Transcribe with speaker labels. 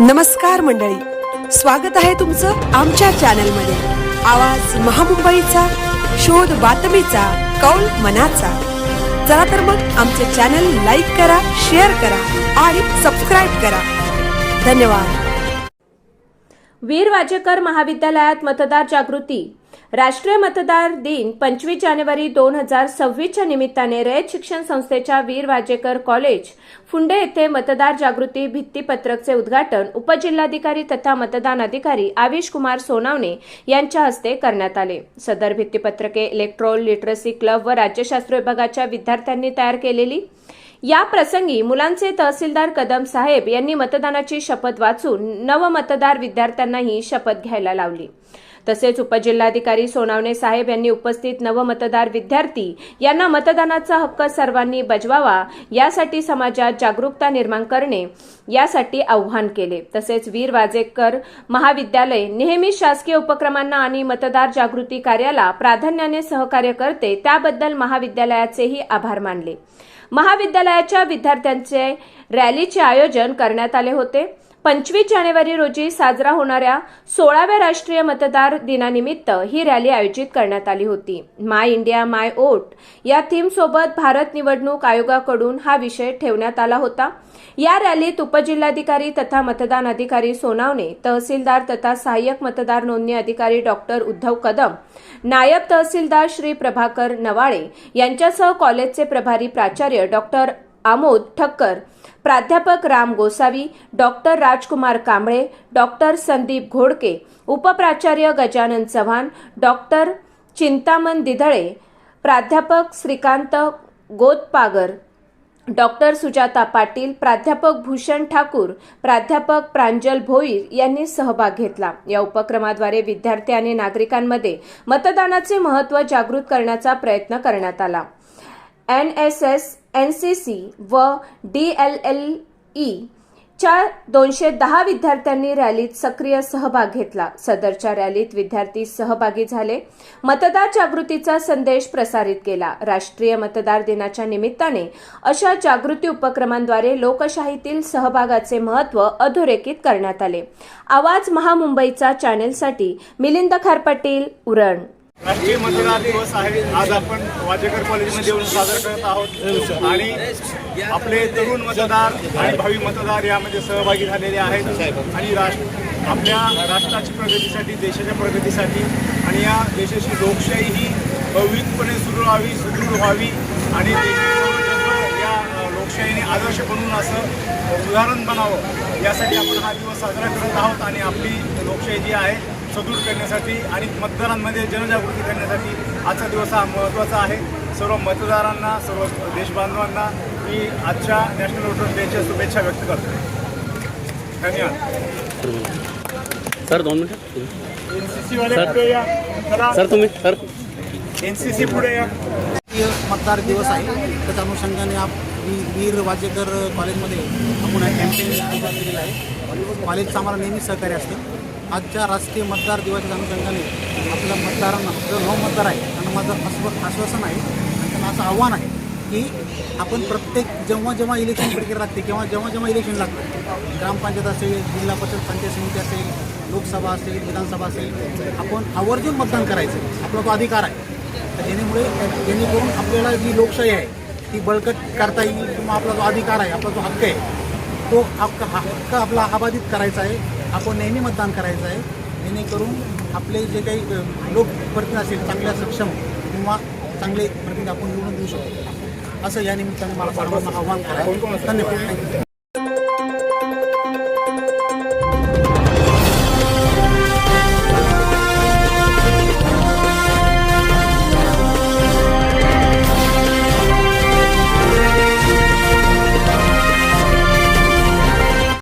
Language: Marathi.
Speaker 1: नमस्कार मंडळी, स्वागत आहे तुमचं आमच्या चॅनलमध्ये। आवाज महामुंबईचा, शोध बातमीचा, कौल मनाचा। चला तर मग आमचे चॅनल लाईक करा, शेअर करा आणि सबस्क्राइब करा। धन्यवाद।
Speaker 2: वीर वाजेकर महाविद्यालयात मतदार जागृती। राष्ट्रीय मतदार दिन 25 जानेवारी 2026च्या निमित्ताने रयत शिक्षण संस्थेच्या वीर वाजेकर कॉलेज फुंडे येथे मतदार जागृती भित्तीपत्रकचे उद्घाटन उपजिल्हाधिकारी तथा मतदान अधिकारी आविश कुमार सोनावणे यांच्या हस्ते करण्यात आले। सदर भित्तीपत्रके इलेक्ट्रोल लिटरसी क्लब व राज्यशास्त्र विभागाच्या विद्यार्थ्यांनी तयार केलेली। या प्रसंगी मुलांचे तहसीलदार कदम साहेब यांनी मतदानाची शपथ वाचून नवमतदार विद्यार्थ्यांनाही शपथ घ्यायला लावली। तसेच उपजिल्हाधिकारी सोनावणे साहेब यांनी उपस्थित नवमतदार विद्यार्थी यांना मतदानाचा हक्क सर्वांनी बजवावा यासाठी समाजात जागरूकता निर्माण करणे यासाठी आवाहन केले। तसेच वीर वाजेकर महाविद्यालय नेहमी शासकीय उपक्रमांना आणि मतदार जागृती कार्याला प्राधान्याने सहकार्य करते, त्याबद्दल महाविद्यालयाचेही आभार मानले। महाविद्यालयाच्या विद्यार्थ्यांचे रॅलीचे आयोजन करण्यात आले होते। 25 जानेवारी रोजी साजरा होणाऱ्या 16व्या राष्ट्रीय मतदार दिनानिमित्त ही रॅली आयोजित करण्यात आली होती। माय इंडिया माय वोट या थीम सोबत भारत निवडणूक आयोगाकडून हा विषय ठेवण्यात आला होता। या रॅलीत उपजिल्हाधिकारी तथा मतदान अधिकारी सोनावणे, तहसीलदार तथा सहाय्यक मतदार नोंदणी अधिकारी डॉक्टर उद्धव कदम, नायब तहसीलदार श्री प्रभाकर नवाळे यांच्यासह कॉलेजचे प्रभारी प्राचार्य डॉक्टर आमोद ठक्कर, प्राध्यापक राम गोसावी, डॉक्टर राजकुमार कांबळे, डॉक्टर संदीप घोडके, उपप्राचार्य गजानन चव्हाण, डॉक्टर चिंतामण दिधळे, प्राध्यापक श्रीकांत गोतपागर, डॉक्टर सुजाता पाटील, प्राध्यापक भूषण ठाकूर, प्राध्यापक प्रांजल भोईर यांनी सहभाग घेतला। या उपक्रमाद्वारे विद्यार्थी आणि नागरिकांमध्ये मतदानाचे महत्त्व जागृत करण्याचा प्रयत्न करण्यात आला। NSS, NCC व DLLE च्या 210 विद्यार्थ्यांनी रॅलीत सक्रिय सहभाग घेतला। सदरच्या रॅलीत विद्यार्थी सहभागी झाले, मतदार जागृतीचा संदेश प्रसारित केला। राष्ट्रीय मतदार दिनाच्या निमित्ताने अशा जागृती उपक्रमांद्वारे लोकशाहीतील सहभागाचे महत्त्व अधोरेखित करण्यात आले। आवाज महामुंबईचा चॅनेलसाठी मिलिंद खारपाटील, उरण।
Speaker 3: राष्ट्रीय मतदार दिवस आहे। आज आपण वाजेकर कॉलेजमध्ये येऊन साजरा करत आहोत आणि आपले तरुण मतदार आणि भावी मतदार यामध्ये सहभागी झालेले आहेत आणि आपल्या राष्ट्राच्या प्रगतीसाठी, देशाच्या प्रगतीसाठी आणि या देशाची लोकशाही ही भविष्यपणे सुदृढ व्हावी आणि या लोकशाहीने आदर्श बनवून असं उदाहरण बनावं यासाठी आपण हा दिवस साजरा करत आहोत आणि आपली लोकशाही जी आहे सदृढ करण्यासाठी आणि मतदारांमध्ये जनजागृती करण्यासाठी आजचा दिवस हा महत्त्वाचा आहे। सर्व मतदारांना, सर्व देशबांधवांना मी आजच्या नॅशनल वोटर डेच्या शुभेच्छा व्यक्त करतो। धन्यवाद।
Speaker 4: Sir 2 minute.
Speaker 3: NCC वाले पुढे या।
Speaker 4: सर तुम्ही सर
Speaker 3: NCC पुढे या।
Speaker 5: मतदार दिवस आहे, त्याच्या अनुषंगाने वीर वाजेकर कॉलेजमध्ये आपण कॅम्पेन केलेलं आहे। कॉलेजचं आम्हाला नेहमी सहकार्य असतं। आजच्या राष्ट्रीय मतदार दिवसाच्या अनुषंगाने आपल्या मतदारांना, जो नवमतदार आहे त्यांना माझं आश्वासन आहे आणि त्यांना असं आव्हान आहे की आपण प्रत्येक जेव्हा इलेक्शन प्रक्रिया लागते किंवा जेव्हा इलेक्शन लागतं, ग्रामपंचायत असेल, जिल्हा परिषद पंचायत समिती असेल, लोकसभा असेल, विधानसभा असेल, आपण आवर्जून मतदान करायचं, आपला तो अधिकार आहे। तर जेणेकरून आपल्याला जी लोकशाही आहे ती बळकट करता येईल किंवा आपला जो अधिकार आहे, आपला जो हक्क आहे तो हक्क आपला अबाधित करायचा आहे। आपण नेहमी मतदान करायचं आहे, जेणेकरून आपले जे काही लोकप्रतिनिधी असेल चांगल्या सक्षम किंवा चांगले प्रतिनिधी आपण निवडून देऊ शकतो, असं या निमित्ताने मला सर्वांना आव्हान करायचं। धन्यवाद।